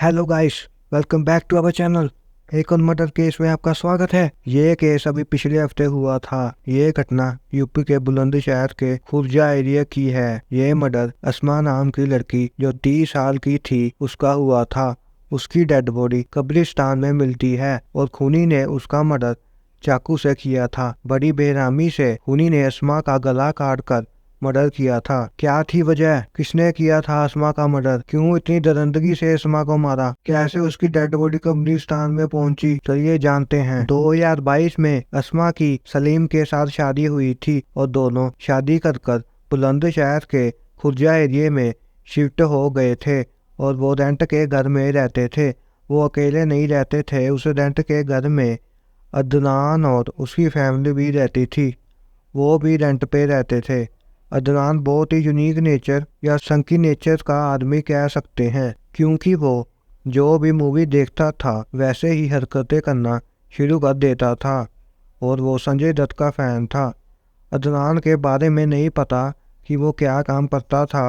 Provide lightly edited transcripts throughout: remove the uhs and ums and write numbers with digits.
Hello guys, welcome back to our channel. एक और murder case में आपका स्वागत है। ये केस अभी पिछले हफ्ते हुआ था। ये घटना यूपी के बुलंदशहर के खुर्जा एरिया की है। ये मर्डर अस्मा नाम की लड़की जो 30 साल की थी उसका हुआ था। उसकी डेड बॉडी कब्रिस्तान में मिलती है और खूनी ने उसका मर्डर चाकू से किया था। बड़ी बेरहमी से खूनी ने अस्मा का गला काट कर मर्डर किया था। क्या थी वजह? किसने किया था अस्मा का मर्डर? क्यों इतनी दरिंदगी से अस्मा को मारा? कैसे उसकी डेड बॉडी कब्रिस्तान में पहुंची? चलिए जानते हैं। 2022 में अस्मा की सलीम के साथ शादी हुई थी और दोनों शादी कर बुलंदशहर के खुर्जा एरिया में शिफ्ट हो गए थे और वो रेंट के घर में रहते थे। वो अकेले नहीं रहते थे, उस रेंट के घर में अदनान और उसकी फैमिली भी रहती थी। वो भी रेंट पे रहते थे। अदनान बहुत ही यूनिक नेचर या संकी नेचर का आदमी कह सकते हैं, क्योंकि वो जो भी मूवी देखता था वैसे ही हरकतें करना शुरू कर देता था और वो संजय दत्त का फैन था। अदनान के बारे में नहीं पता कि वो क्या काम करता था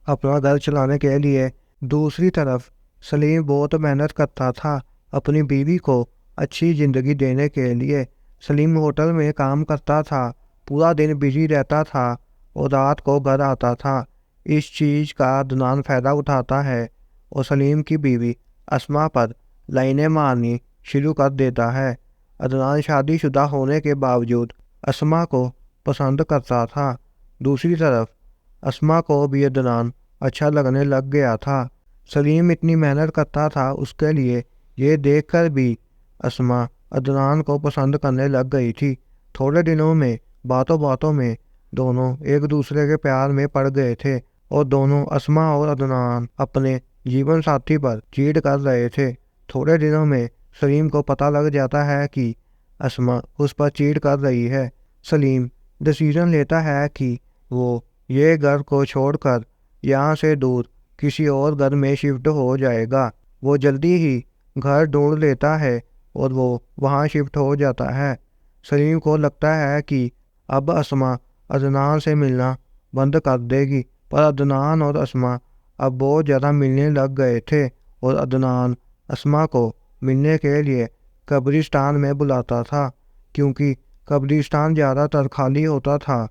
अपना घर चलाने के लिए। दूसरी तरफ सलीम बहुत मेहनत करता था अपनी बीवी को अच्छी ज़िंदगी देने के लिए। सलीम होटल में काम करता था, पूरा दिन बिजी रहता था और रात को घर आता था। इस चीज़ का अदनान फ़ायदा उठाता है और सलीम की बीवी अस्मा पर लाइनें मारनी शुरू कर देता है। अदनान शादीशुदा होने के बावजूद अस्मा को पसंद करता था। दूसरी तरफ अस्मा को भी अदनान अच्छा लगने लग गया था। सलीम इतनी मेहनत करता था उसके लिए, ये देखकर भी अस्मा अदनान को पसंद करने लग गई थी। थोड़े दिनों में बातों बातों में दोनों एक दूसरे के प्यार में पड़ गए थे और दोनों अस्मा और अदनान अपने जीवन साथी पर चीट कर रहे थे। थोड़े दिनों में सलीम को पता लग जाता है कि अस्मा उस पर चीट कर रही है। सलीम डिसीजन लेता है कि वो ये घर को छोड़कर यहाँ से दूर किसी और घर में शिफ्ट हो जाएगा। वो जल्दी ही घर ढूंढ लेता है और वो वहाँ शिफ्ट हो जाता है। सलीम को लगता है कि अब अस्मा अदनान से मिलना बंद कर देगी, पर अदनान और अस्मा अब बहुत ज़्यादा मिलने लग गए थे और अदनान अस्मा को मिलने के लिए कब्रिस्तान में बुलाता था, क्योंकि कब्रिस्तान ज़्यादातर खाली होता था।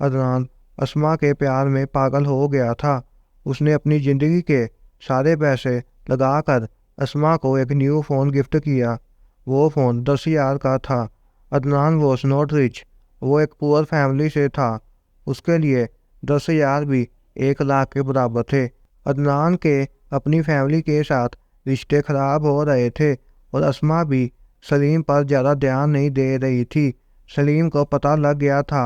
अदनान अस्मा के प्यार में पागल हो गया था। उसने अपनी ज़िंदगी के सारे पैसे लगाकर अस्मा को एक न्यू फ़ोन गिफ्ट किया। वो फ़ोन 10,000 का था। अदनान वॉज नॉट रिच, वो एक पुअर फैमिली से था। उसके लिए 10,000 भी 1 लाख के बराबर थे। अदनान के अपनी फैमिली के साथ रिश्ते खराब हो रहे थे और अस्मा भी सलीम पर ज़्यादा ध्यान नहीं दे रही थी। सलीम को पता लग गया था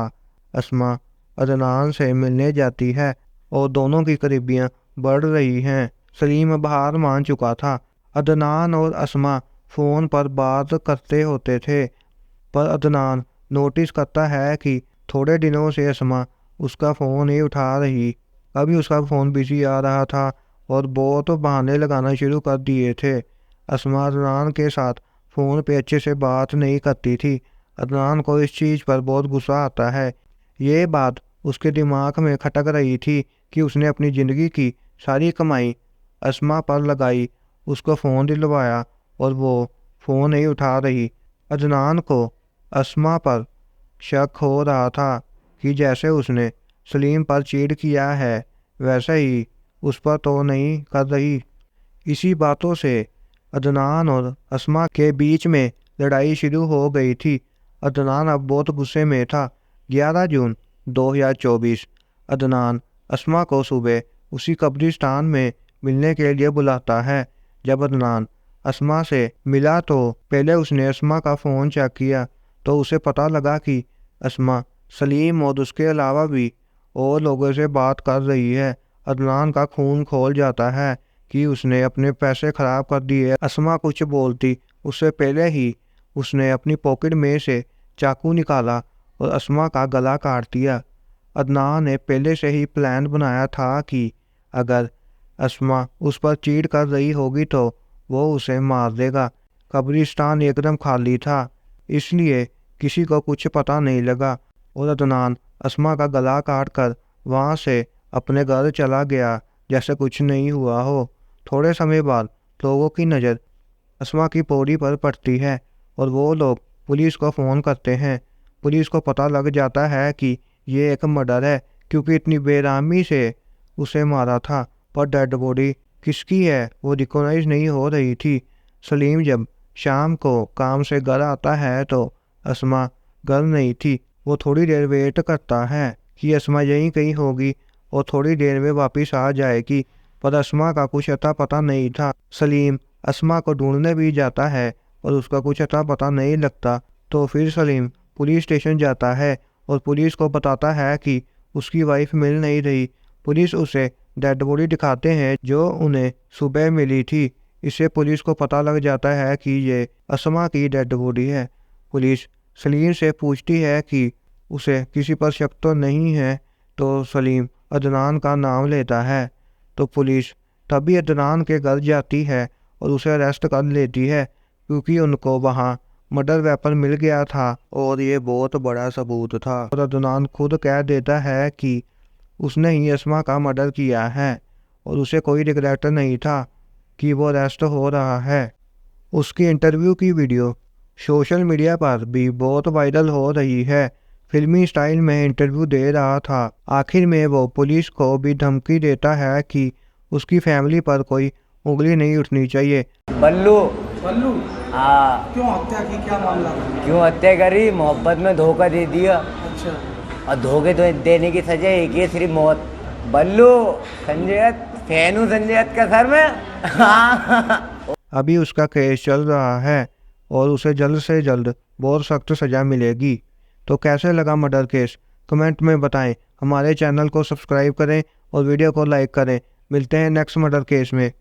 अस्मा अदनान से मिलने जाती है और दोनों की करीबियाँ बढ़ रही हैं। सलीम अब हार मान चुका था। अदनान और अस्मा फ़ोन पर बात करते होते थे, पर अदनान नोटिस करता है कि थोड़े दिनों से अस्मा उसका फ़ोन नहीं उठा रही। कभी उसका फ़ोन बिजी आ रहा था और बहुत बहाने लगाना शुरू कर दिए थे। अस्मा अदनान के साथ फ़ोन पे अच्छे से बात नहीं करती थी। अदनान को इस चीज़ पर बहुत गुस्सा आता है। ये बात उसके दिमाग में खटक रही थी कि उसने अपनी ज़िंदगी की सारी कमाई अस्मा पर लगाई, उसको फ़ोन दिलवाया और वो फ़ोन नहीं उठा रही। अदनान को अस्मा पर शक हो रहा था कि जैसे उसने सलीम पर चीट किया है वैसे ही उस पर तो नहीं कर रही। इसी बातों से अदनान और अस्मा के बीच में लड़ाई शुरू हो गई थी। अदनान अब बहुत गुस्से में था। 11 जून 2024 अदनान अस्मा को सुबह उसी कब्रिस्तान में मिलने के लिए बुलाता है। जब अदनान अस्मा से मिला तो पहले उसने अस्मा का फ़ोन चेक किया तो उसे पता लगा कि अस्मा सलीम और उसके अलावा भी और लोगों से बात कर रही है। अदनान का खून खोल जाता है कि उसने अपने पैसे खराब कर दिए। अस्मा कुछ बोलती उससे पहले ही उसने अपनी पॉकेट में से चाकू निकाला और अस्मा का गला काट दिया। अदनान ने पहले से ही प्लान बनाया था कि अगर अस्मा उस पर चीट कर रही होगी तो वो उसे मार देगा। कब्रिस्तान एकदम खाली था, इसलिए किसी को कुछ पता नहीं लगा और अदनान अस्मा का गला काट कर वहाँ से अपने घर चला गया जैसे कुछ नहीं हुआ हो। थोड़े समय बाद लोगों की नज़र अस्मा की पौड़ी पर पड़ती है और वो लोग पुलिस को फ़ोन करते हैं। पुलिस को पता लग जाता है कि ये एक मर्डर है, क्योंकि इतनी बेरहमी से उसे मारा था, पर डेड बॉडी किसकी है वो रिकॉग्नाइज नहीं हो रही थी। सलीम जब शाम को काम से घर आता है तो अस्मा घर नहीं थी। वो थोड़ी देर वेट करता है कि अस्मा यहीं कहीं होगी और थोड़ी देर में वापस आ जाएगी, पर अस्मा का कुछ अता पता नहीं था। सलीम अस्मा को ढूंढने भी जाता है और उसका कुछ अता पता नहीं लगता। तो फिर सलीम पुलिस स्टेशन जाता है और पुलिस को बताता है कि उसकी वाइफ मिल नहीं रही। पुलिस उसे डेड बॉडी दिखाते हैं जो उन्हें सुबह मिली थी। इससे पुलिस को पता लग जाता है कि ये अस्मा की डेड बॉडी है। पुलिस सलीम से पूछती है कि उसे किसी पर शक तो नहीं है, तो सलीम अदनान का नाम लेता है। तो पुलिस तभी अदनान के घर जाती है और उसे अरेस्ट कर लेती है, क्योंकि उनको वहाँ मर्डर वेपन मिल गया था और ये बहुत बड़ा सबूत था। और अदनान खुद कह देता है कि उसने ही अस्मा का मर्डर किया है और उसे कोई रिग्रेट नहीं था कि वो अरेस्ट हो रहा है। उसकी इंटरव्यू की वीडियो सोशल मीडिया पर भी बहुत वायरल हो रही है। फिल्मी स्टाइल में इंटरव्यू दे रहा था। आखिर में वो पुलिस को भी धमकी देता है कि उसकी फैमिली पर कोई उंगली नहीं उठनी चाहिए। बल्लू बल्लू हाँ, क्यों हत्या की, क्या मामला था? क्यों हत्या करी? मोहब्बत में धोखा दे दिया अच्छा, और धोखे तो देने की सजा एक ही है, सिर्फ मौत। बल्लू संजय दत्त फैन हूँ संजय दत्त का सर में। अभी उसका केस चल रहा है और उसे जल्द से जल्द बहुत सख्त सज़ा मिलेगी। तो कैसे लगा मर्डर केस, कमेंट में बताएं। हमारे चैनल को सब्सक्राइब करें और वीडियो को लाइक करें। मिलते हैं नेक्स्ट मर्डर केस में।